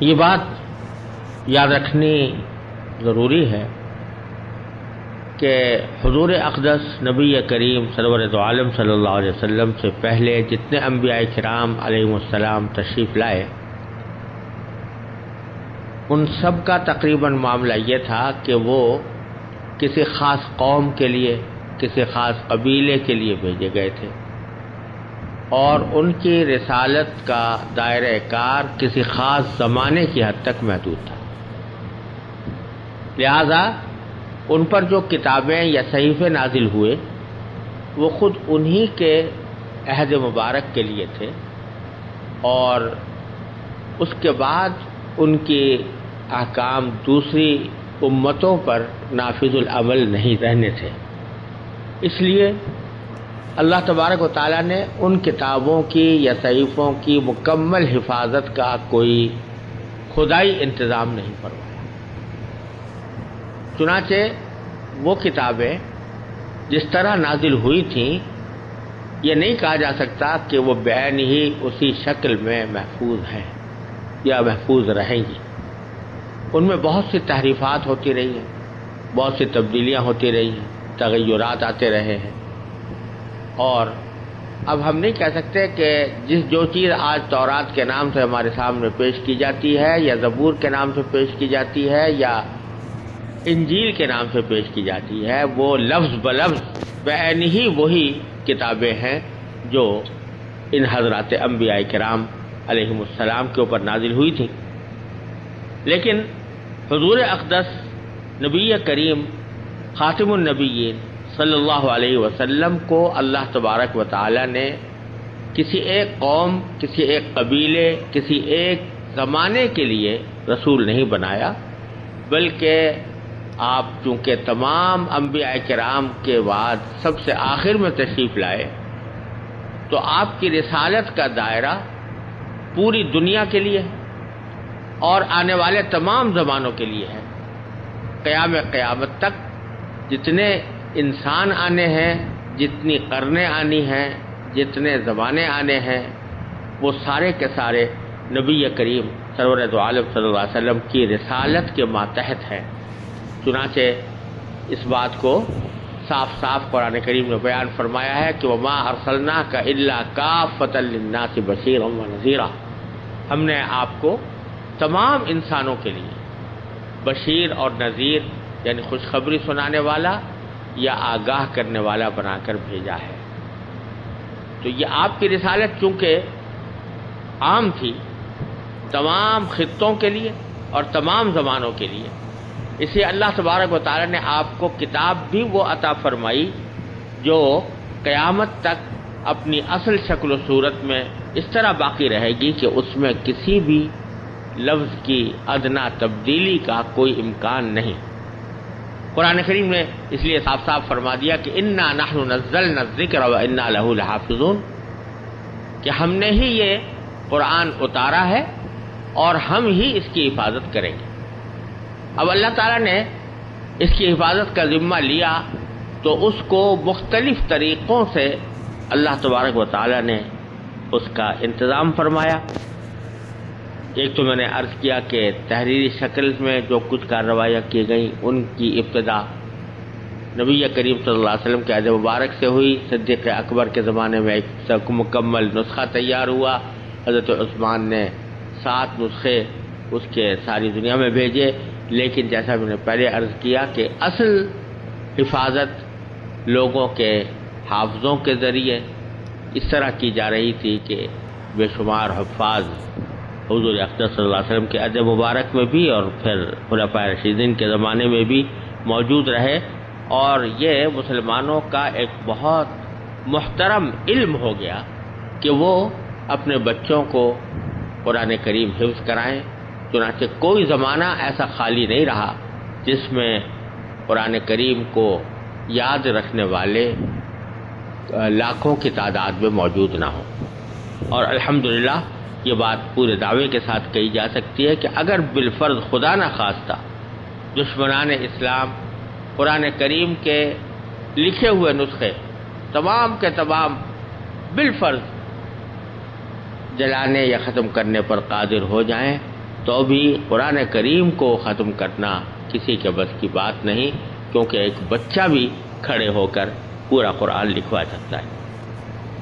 یہ بات یاد رکھنی ضروری ہے کہ حضور اقدس نبی کریم سرور دو عالم صلی اللہ علیہ وسلم سے پہلے جتنے انبیاء کرام علیہم السلام تشریف لائے، ان سب کا تقریباً معاملہ یہ تھا کہ وہ کسی خاص قوم کے لیے، کسی خاص قبیلے کے لیے بھیجے گئے تھے، اور ان کی رسالت کا دائرہ کار کسی خاص زمانے کی حد تک محدود تھا۔ لہذا ان پر جو کتابیں یا صحیفے نازل ہوئے وہ خود انہی کے عہد مبارک کے لیے تھے، اور اس کے بعد ان کی احکام دوسری امتوں پر نافذ العمل نہیں رہنے تھے۔ اس لیے اللہ تبارک و تعالیٰ نے ان کتابوں کی یا صحیفوں کی مکمل حفاظت کا کوئی خدائی انتظام نہیں فرمایا۔ چنانچہ وہ کتابیں جس طرح نازل ہوئی تھیں، یہ نہیں کہا جا سکتا کہ وہ بعین ہی اسی شکل میں محفوظ ہیں یا محفوظ رہیں گی۔ ان میں بہت سی تحریفات ہوتی رہی ہیں، بہت سی تبدیلیاں ہوتی رہی ہیں، تغیرات آتے رہے ہیں، اور اب ہم نہیں کہہ سکتے کہ جو چیز آج تورات کے نام سے ہمارے سامنے پیش کی جاتی ہے یا زبور کے نام سے پیش کی جاتی ہے یا انجیل کے نام سے پیش کی جاتی ہے، وہ لفظ بلفظ بعین ہی وہی کتابیں ہیں جو ان حضرات انبیاء کرام علیہم السلام کے اوپر نازل ہوئی تھیں۔ لیکن حضور اقدس نبی کریم خاتم النبیین صلی اللہ علیہ وسلم کو اللہ تبارک و تعالی نے کسی ایک قوم، کسی ایک قبیلے، کسی ایک زمانے کے لیے رسول نہیں بنایا، بلکہ آپ چونکہ تمام انبیاء کرام کے بعد سب سے آخر میں تشریف لائے، تو آپ کی رسالت کا دائرہ پوری دنیا کے لیے اور آنے والے تمام زمانوں کے لیے ہے۔ قیامت تک جتنے انسان آنے ہیں، جتنی قرنیں آنی ہیں، جتنے زمانے آنے ہیں، وہ سارے کے سارے نبی کریم سرور دو عالم صلی اللہ علیہ وسلم کی رسالت کے ماتحت ہیں۔ چنانچہ اس بات کو صاف صاف قرآن کریم نے بیان فرمایا ہے کہ وَمَا أَرْسَلْنَاكَ إِلَّا كَافَّةً لِلنَّاسِ بَشِيرًا وَنَذِيرًا، ہم نے آپ کو تمام انسانوں کے لیے بشیر اور نذیر یعنی خوشخبری سنانے والا یا آگاہ کرنے والا بنا کر بھیجا ہے۔ تو یہ آپ کی رسالت چونکہ عام تھی تمام خطوں کے لیے اور تمام زمانوں کے لیے، اسے اللہ تبارک و تعالی نے آپ کو کتاب بھی وہ عطا فرمائی جو قیامت تک اپنی اصل شکل و صورت میں اس طرح باقی رہے گی کہ اس میں کسی بھی لفظ کی ادنا تبدیلی کا کوئی امکان نہیں۔ قرآن کریم نے اس لیے صاف صاف فرما دیا کہ انا نحن نزلنا الذکر وانا لہ لحافظون، کہ ہم نے ہی یہ قرآن اتارا ہے اور ہم ہی اس کی حفاظت کریں گے۔ اب اللہ تعالیٰ نے اس کی حفاظت کا ذمہ لیا تو اس کو مختلف طریقوں سے اللہ تبارک و تعالیٰ نے اس کا انتظام فرمایا۔ ایک تو میں نے عرض کیا کہ تحریری شکل میں جو کچھ کارروائیاں کی گئیں ان کی ابتدا نبی کریم صلی اللہ علیہ وسلم کے عہد مبارک سے ہوئی۔ صدیق اکبر کے زمانے میں ایک مکمل نسخہ تیار ہوا، حضرت عثمان نے 7 نسخے اس کے ساری دنیا میں بھیجے، لیکن جیسا میں نے پہلے عرض کیا کہ اصل حفاظت لوگوں کے حافظوں کے ذریعے اس طرح کی جا رہی تھی کہ بے شمار حفاظ حضور اقدس صلی اللہ علیہ وسلم کے عہد مبارک میں بھی اور پھر خلفائے راشدین کے زمانے میں بھی موجود رہے، اور یہ مسلمانوں کا ایک بہت محترم علم ہو گیا کہ وہ اپنے بچوں کو قرآن کریم حفظ کرائیں۔ چنانچہ کوئی زمانہ ایسا خالی نہیں رہا جس میں قرآن کریم کو یاد رکھنے والے لاکھوں کی تعداد میں موجود نہ ہوں، اور الحمدللہ یہ بات پورے دعوے کے ساتھ کہی جا سکتی ہے کہ اگر بالفرض خدا نہ خواستہ دشمنان اسلام قرآن کریم کے لکھے ہوئے نسخے تمام کے تمام بالفرض جلانے یا ختم کرنے پر قادر ہو جائیں تو بھی قرآن کریم کو ختم کرنا کسی کے بس کی بات نہیں، کیونکہ ایک بچہ بھی کھڑے ہو کر پورا قرآن لکھوا سکتا ہے۔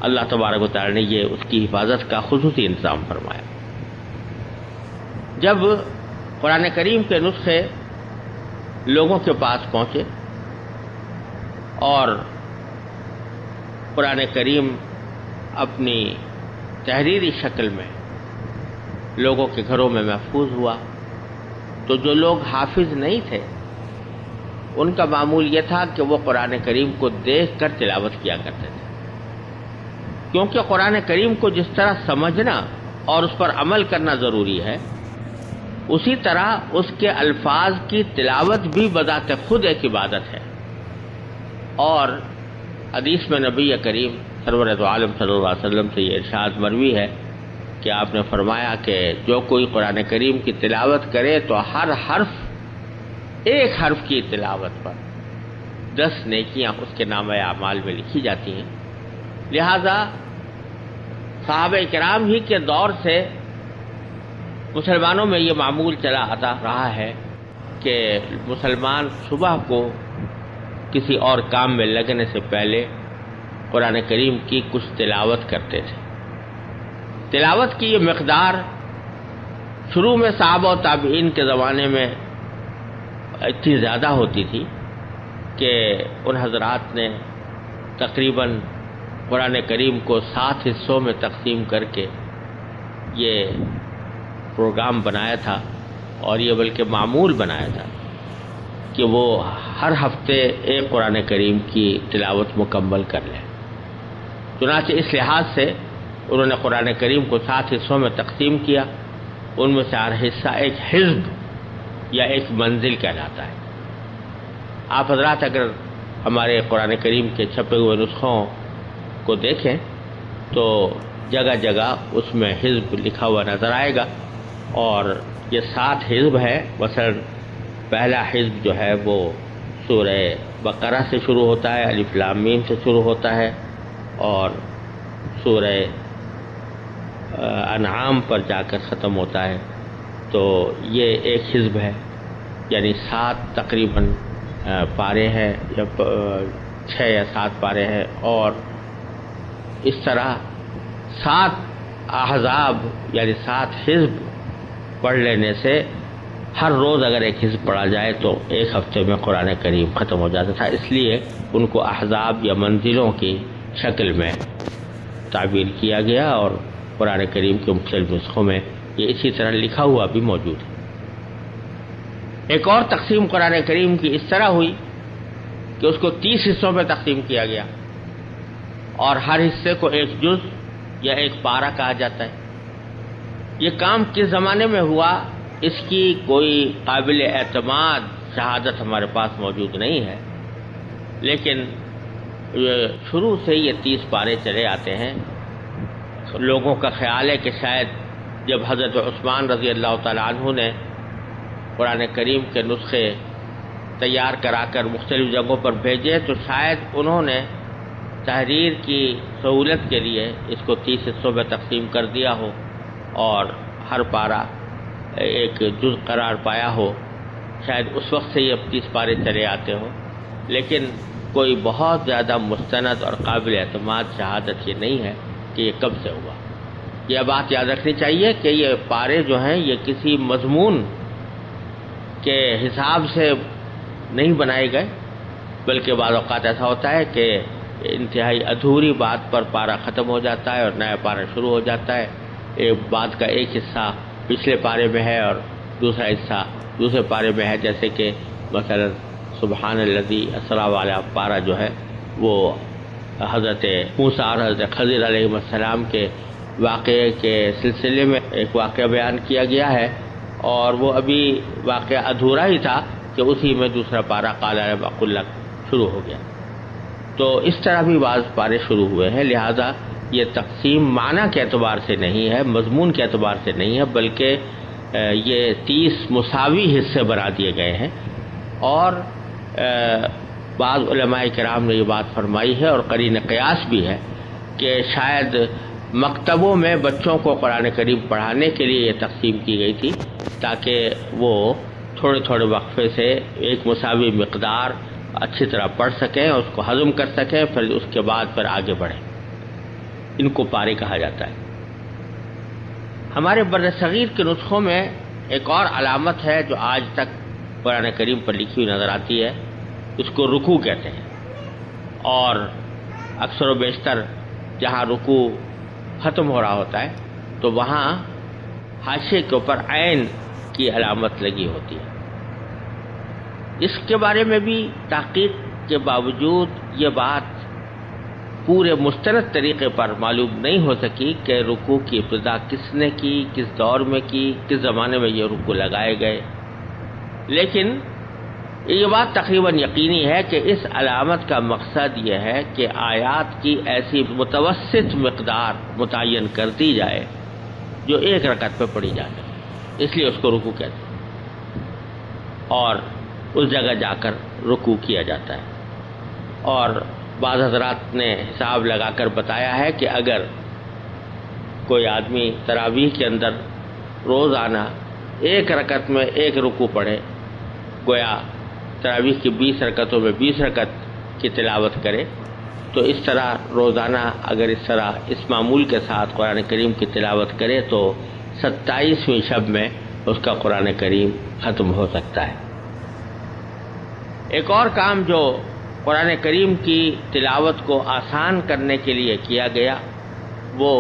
اللہ تبارک و تعالی نے یہ اس کی حفاظت کا خصوصی انتظام فرمایا۔ جب قرآن کریم کے نسخے لوگوں کے پاس پہنچے اور قرآن کریم اپنی تحریری شکل میں لوگوں کے گھروں میں محفوظ ہوا، تو جو لوگ حافظ نہیں تھے ان کا معمول یہ تھا کہ وہ قرآن کریم کو دیکھ کر تلاوت کیا کرتے تھے، کیونکہ قرآن کریم کو جس طرح سمجھنا اور اس پر عمل کرنا ضروری ہے، اسی طرح اس کے الفاظ کی تلاوت بھی بذات خود ایک عبادت ہے۔ اور حدیث میں نبی کریم سرور دو عالم صلی اللہ علیہ وسلم سے یہ ارشاد مروی ہے کہ آپ نے فرمایا کہ جو کوئی قرآن کریم کی تلاوت کرے تو ہر حرف، ایک حرف کی تلاوت پر 10 نیکیاں اس کے نامہ اعمال میں لکھی جاتی ہیں۔ لہذا صحابہ کرام ہی کے دور سے مسلمانوں میں یہ معمول چلا آتا رہا ہے کہ مسلمان صبح کو کسی اور کام میں لگنے سے پہلے قرآن کریم کی کچھ تلاوت کرتے تھے۔ تلاوت کی یہ مقدار شروع میں صحابہ و تابعین کے زمانے میں اتنی زیادہ ہوتی تھی کہ ان حضرات نے تقریباً قرآن کریم کو 7 حصوں میں تقسیم کر کے یہ پروگرام بنایا تھا، اور یہ بلکہ معمول بنایا تھا کہ وہ ہر ہفتے ایک قرآن کریم کی تلاوت مکمل کر لیں۔ چنانچہ اس لحاظ سے انہوں نے قرآن کریم کو 7 حصوں میں تقسیم کیا، ان میں سے ہر حصہ ایک حزب یا ایک منزل کہلاتا ہے۔ آپ حضرات اگر ہمارے قرآن کریم کے چھپے ہوئے نسخوں کو دیکھیں تو جگہ جگہ اس میں حزب لکھا ہوا نظر آئے گا، اور یہ 7 حزب ہے۔ مثلا پہلا حزب جو ہے وہ سورہ بقرہ سے شروع ہوتا ہے، الف لام میم سے شروع ہوتا ہے، اور سورہ انعام پر جا کر ختم ہوتا ہے۔ تو یہ ایک حزب ہے، یعنی 7 تقریباً پارے ہیں، یا 6 یا 7 پارے ہیں، اور اس طرح 7 احزاب یعنی 7 حزب پڑھ لینے سے ہر روز اگر ایک حزب پڑھا جائے تو ایک ہفتے میں قرآن کریم ختم ہو جاتا تھا۔ اس لیے ان کو احزاب یا منزلوں کی شکل میں تعبیر کیا گیا، اور قرآن کریم کے مختلف نسخوں میں یہ اسی طرح لکھا ہوا بھی موجود ہے۔ ایک اور تقسیم قرآن کریم کی اس طرح ہوئی کہ اس کو 30 حصوں میں تقسیم کیا گیا، اور ہر حصے کو ایک جز یا ایک پارہ کہا جاتا ہے۔ یہ کام کس زمانے میں ہوا اس کی کوئی قابل اعتماد شہادت ہمارے پاس موجود نہیں ہے، لیکن شروع سے یہ 30 پارے چلے آتے ہیں۔ لوگوں کا خیال ہے کہ شاید جب حضرت عثمان رضی اللہ تعالیٰ عنہ نے قرآن کریم کے نسخے تیار کرا کر مختلف جگہوں پر بھیجے تو شاید انہوں نے تحریر کی سہولت کے لیے اس کو 30 حصوں میں تقسیم کر دیا ہو، اور ہر پارہ ایک جز قرار پایا ہو۔ شاید اس وقت سے یہ 30 پارے چلے آتے ہوں، لیکن کوئی بہت زیادہ مستند اور قابل اعتماد شہادت یہ نہیں ہے کہ یہ کب سے ہوا۔ یہ بات یاد رکھنی چاہیے کہ یہ پارے جو ہیں یہ کسی مضمون کے حساب سے نہیں بنائے گئے، بلکہ بعض اوقات ایسا ہوتا ہے کہ انتہائی ادھوری بات پر پارہ ختم ہو جاتا ہے اور نیا پارہ شروع ہو جاتا ہے۔ ایک بات کا ایک حصہ پچھلے پارے میں ہے اور دوسرا حصہ دوسرے پارے میں ہے، جیسے کہ مثلا سبحان الذی اسریٰ والا پارہ جو ہے وہ حضرت موسیٰ اور حضرت خضر علیہ السلام کے واقعے کے سلسلے میں ایک واقعہ بیان کیا گیا ہے، اور وہ ابھی واقعہ ادھورا ہی تھا کہ اسی میں دوسرا پارہ قال لم اقل لک شروع ہو گیا۔ تو اس طرح بھی بعض پارے شروع ہوئے ہیں، لہذا یہ تقسیم معنی کے اعتبار سے نہیں ہے، مضمون کے اعتبار سے نہیں ہے، بلکہ یہ 30 مساوی حصے بنا دیے گئے ہیں۔ اور بعض علماء کرام نے یہ بات فرمائی ہے، اور قرین قیاس بھی ہے کہ شاید مکتبوں میں بچوں کو قرآن کریم پڑھانے کے لیے یہ تقسیم کی گئی تھی تاکہ وہ تھوڑے تھوڑے وقفے سے ایک مساوی مقدار اچھی طرح پڑھ سکیں، اس کو ہضم کر سکیں، پھر اس کے بعد پھر آگے بڑھیں۔ ان کو پارے کہا جاتا ہے۔ ہمارے بر صغیر کے نسخوں میں ایک اور علامت ہے جو آج تک قرآن کریم پر لکھی ہوئی نظر آتی ہے، اس کو رکوع کہتے ہیں، اور اکثر و بیشتر جہاں رکوع ختم ہو رہا ہوتا ہے تو وہاں حاشیے کے اوپر عین کی علامت لگی ہوتی ہے۔ اس کے بارے میں بھی تحقیق کے باوجود یہ بات پورے مستند طریقے پر معلوم نہیں ہو سکی کہ رکوع کی ابتدا کس نے کی، کس دور میں کی، کس زمانے میں یہ رکوع لگائے گئے، لیکن یہ بات تقریباً یقینی ہے کہ اس علامت کا مقصد یہ ہے کہ آیات کی ایسی متوسط مقدار متعین کر دی جائے جو ایک رکعت پہ پڑھی جا سکے، اس لیے اس کو رکوع کہتے ہیں، اور اس جگہ جا کر رکوع کیا جاتا ہے۔ اور بعض حضرات نے حساب لگا کر بتایا ہے کہ اگر کوئی آدمی تراویح کے اندر روزانہ ایک رکعت میں ایک رکوع پڑھے، گویا تراویح کی 20 رکعتوں میں 20 رکعت کی تلاوت کرے، تو اس طرح روزانہ اگر اس طرح اس معمول کے ساتھ قرآن کریم کی تلاوت کرے تو 27ویں شب میں اس کا قرآن کریم ختم ہو سکتا ہے۔ ایک اور کام جو قرآن کریم کی تلاوت کو آسان کرنے کے لیے کیا گیا وہ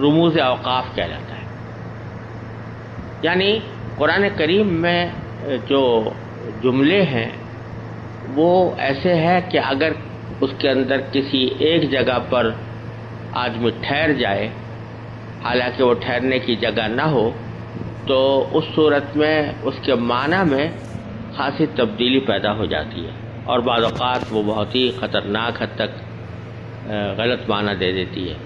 رموز اوقاف کہلاتا ہے۔ یعنی قرآن کریم میں جو جملے ہیں وہ ایسے ہیں کہ اگر اس کے اندر کسی ایک جگہ پر آدمی ٹھہر جائے، حالانکہ وہ ٹھہرنے کی جگہ نہ ہو، تو اس صورت میں اس کے معنی میں خاصی تبدیلی پیدا ہو جاتی ہے، اور بعض اوقات وہ بہت ہی خطرناک حد تک غلط معنی دے دیتی ہے۔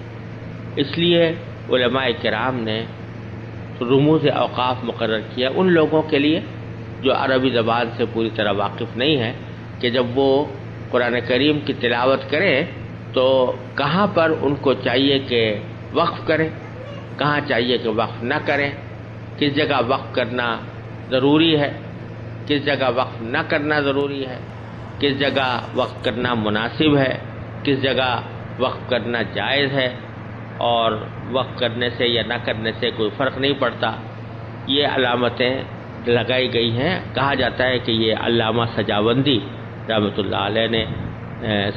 اس لیے علماء کرام نے رموز اوقاف مقرر کیا ان لوگوں کے لیے جو عربی زبان سے پوری طرح واقف نہیں ہے، کہ جب وہ قرآن کریم کی تلاوت کریں تو کہاں پر ان کو چاہیے کہ وقف کریں، کہاں چاہیے کہ وقف نہ کریں، کس جگہ وقف کرنا ضروری ہے، کس جگہ وقف نہ کرنا ضروری ہے، کس جگہ وقف کرنا مناسب ہے، کس جگہ وقف کرنا جائز ہے، اور وقف کرنے سے یا نہ کرنے سے کوئی فرق نہیں پڑتا۔ یہ علامتیں لگائی گئی ہیں۔ کہا جاتا ہے کہ یہ علامہ سجاوندی رحمۃ اللہ علیہ نے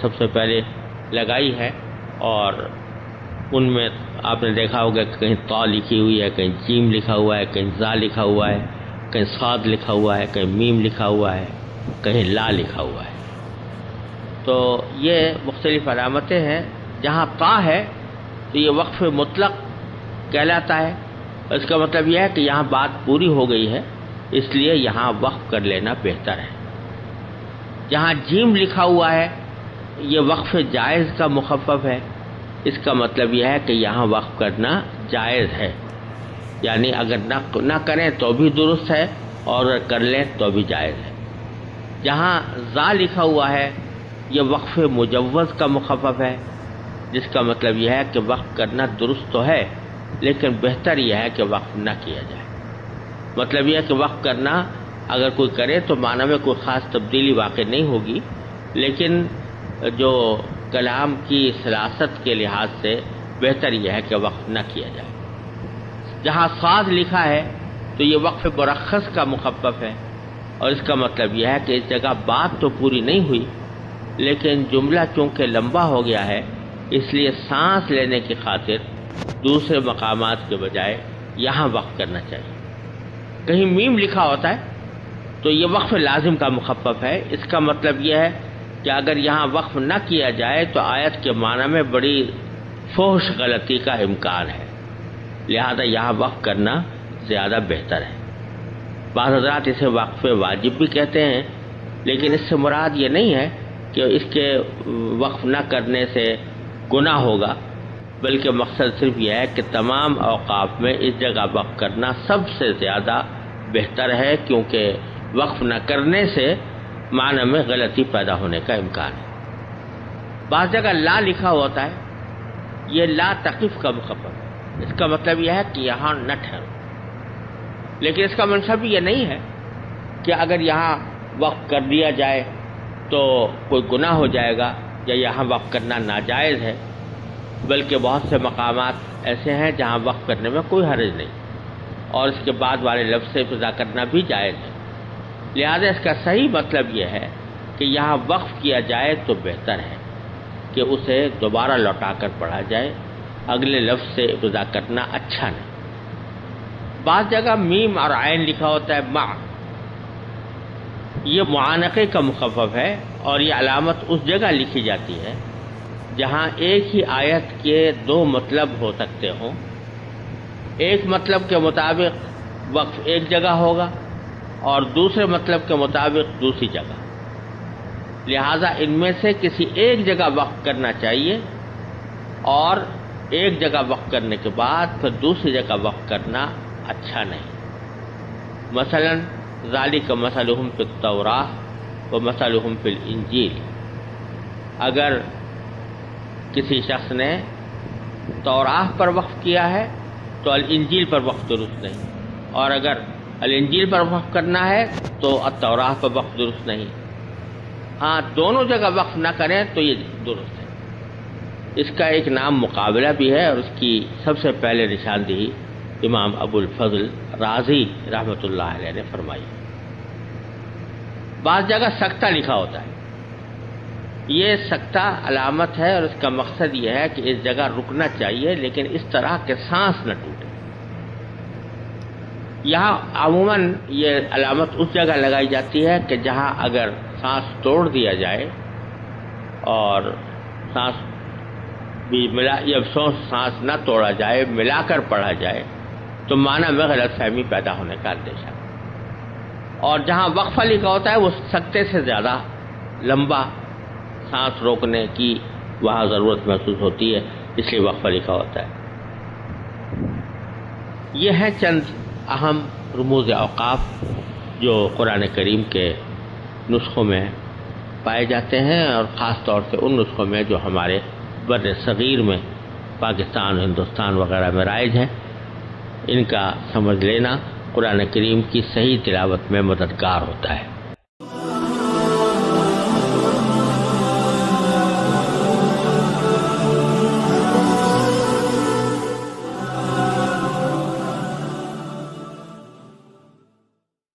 سب سے پہلے لگائی ہے، اور ان میں آپ نے دیکھا ہوگا کہ کہیں طا لکھی ہوئی ہے، کہیں جیم لکھا ہوا ہے، کہیں زا لکھا ہوا ہے، کہیں صاد لکھا ہوا ہے، کہیں میم لکھا ہوا ہے، کہیں لا لکھا ہوا ہے۔ تو یہ مختلف علامتیں ہیں۔ جہاں طا ہے تو یہ وقف مطلق کہلاتا ہے، اس کا مطلب یہ ہے کہ یہاں بات پوری ہو گئی ہے، اس لیے یہاں وقف کر لینا بہتر ہے۔ جہاں جیم لکھا ہوا ہے یہ وقف جائز کا مخفف ہے، اس کا مطلب یہ ہے کہ یہاں وقف کرنا جائز ہے، یعنی اگر نہ کریں تو بھی درست ہے، اور اگر کر لیں تو بھی جائز ہے۔ جہاں زا لکھا ہوا ہے یہ وقف مجوز کا مخفف ہے، جس کا مطلب یہ ہے کہ وقف کرنا درست تو ہے لیکن بہتر یہ ہے کہ وقف نہ کیا جائے۔ مطلب یہ ہے کہ وقف کرنا اگر کوئی کرے تو معنی میں کوئی خاص تبدیلی واقع نہیں ہوگی، لیکن جو کلام کی سلاست کے لحاظ سے بہتر یہ ہے کہ وقف نہ کیا جائے۔ جہاں صاد لکھا ہے تو یہ وقف مرخص کا مخفف ہے، اور اس کا مطلب یہ ہے کہ اس جگہ بات تو پوری نہیں ہوئی لیکن جملہ چونکہ لمبا ہو گیا ہے، اس لیے سانس لینے کی خاطر دوسرے مقامات کے بجائے یہاں وقف کرنا چاہیے۔ کہیں میم لکھا ہوتا ہے تو یہ وقف لازم کا مخفف ہے، اس کا مطلب یہ ہے کہ اگر یہاں وقف نہ کیا جائے تو آیت کے معنی میں بڑی فحش غلطی کا امکان ہے، لہذا یہاں وقف کرنا زیادہ بہتر ہے۔ بعض حضرات اسے وقف واجب بھی کہتے ہیں، لیکن اس سے مراد یہ نہیں ہے کہ اس کے وقف نہ کرنے سے گناہ ہوگا، بلکہ مقصد صرف یہ ہے کہ تمام اوقاف میں اس جگہ وقف کرنا سب سے زیادہ بہتر ہے، کیونکہ وقف نہ کرنے سے معنی میں غلطی پیدا ہونے کا امکان ہے۔ بعض جگہ لا لکھا ہوتا ہے، یہ لا تقف کا مخفف ہے. اس کا مطلب یہ ہے کہ یہاں نہ ٹھہرو. لیکن اس کا منصب یہ نہیں ہے کہ اگر یہاں وقف کر دیا جائے تو کوئی گناہ ہو جائے گا یا یہاں وقف کرنا ناجائز ہے، بلکہ بہت سے مقامات ایسے ہیں جہاں وقف کرنے میں کوئی حرج نہیں اور اس کے بعد والے لفظ سے ابتدا کرنا بھی جائز ہے. لہذا اس کا صحیح مطلب یہ ہے کہ یہاں وقف کیا جائے تو بہتر ہے کہ اسے دوبارہ لوٹا کر پڑھا جائے، اگلے لفظ سے ابتدا کرنا اچھا نہیں. بعض جگہ میم اور عین لکھا ہوتا ہے مع، یہ معانقے کا مخفف ہے اور یہ علامت اس جگہ لکھی جاتی ہے جہاں ایک ہی آیت کے دو مطلب ہو سکتے ہوں. ایک مطلب کے مطابق وقف ایک جگہ ہوگا اور دوسرے مطلب کے مطابق دوسری جگہ. لہذا ان میں سے کسی ایک جگہ وقف کرنا چاہیے اور ایک جگہ وقف کرنے کے بعد پھر دوسری جگہ وقف کرنا اچھا نہیں. مثلا ذالک مثلہم فی التوراۃ و مثلہم فی الانجیل. اگر کسی شخص نے توراۃ پر وقف کیا ہے تو الانجیل پر وقف درست نہیں، اور اگر الانجیل پر وقف کرنا ہے تو التوراۃ پر وقف درست نہیں. ہاں دونوں جگہ وقف نہ کریں تو یہ درست ہے. اس کا ایک نام مقابلہ بھی ہے اور اس کی سب سے پہلے نشاندہی امام ابو الفضل رازی رحمۃ اللہ علیہ نے فرمائی. بعض جگہ سکتہ لکھا ہوتا ہے. یہ سکتہ علامت ہے اور اس کا مقصد یہ ہے کہ اس جگہ رکنا چاہیے لیکن اس طرح کہ سانس نہ ٹوٹے. یہاں عموماً یہ علامت اس جگہ لگائی جاتی ہے کہ جہاں اگر سانس توڑ دیا جائے اور سانس بھی ملا یا سانس نہ توڑا جائے، ملا کر پڑھا جائے تو معنی میں غلط فہمی پیدا ہونے کا اندیشہ. اور جہاں وقفہ لکھا ہوتا ہے وہ سکتے سے زیادہ لمبا سانس روکنے کی وہاں ضرورت محسوس ہوتی ہے، اس لیے وقفہ لکھا ہوتا ہے. یہ ہیں چند اہم رموز اوقاف جو قرآن کریم کے نسخوں میں پائے جاتے ہیں اور خاص طور سے ان نسخوں میں جو ہمارے بر صغیر میں پاکستان، ہندوستان وغیرہ میں رائج ہیں. ان کا سمجھ لینا قرآن کریم کی صحیح تلاوت میں مددگار ہوتا ہے.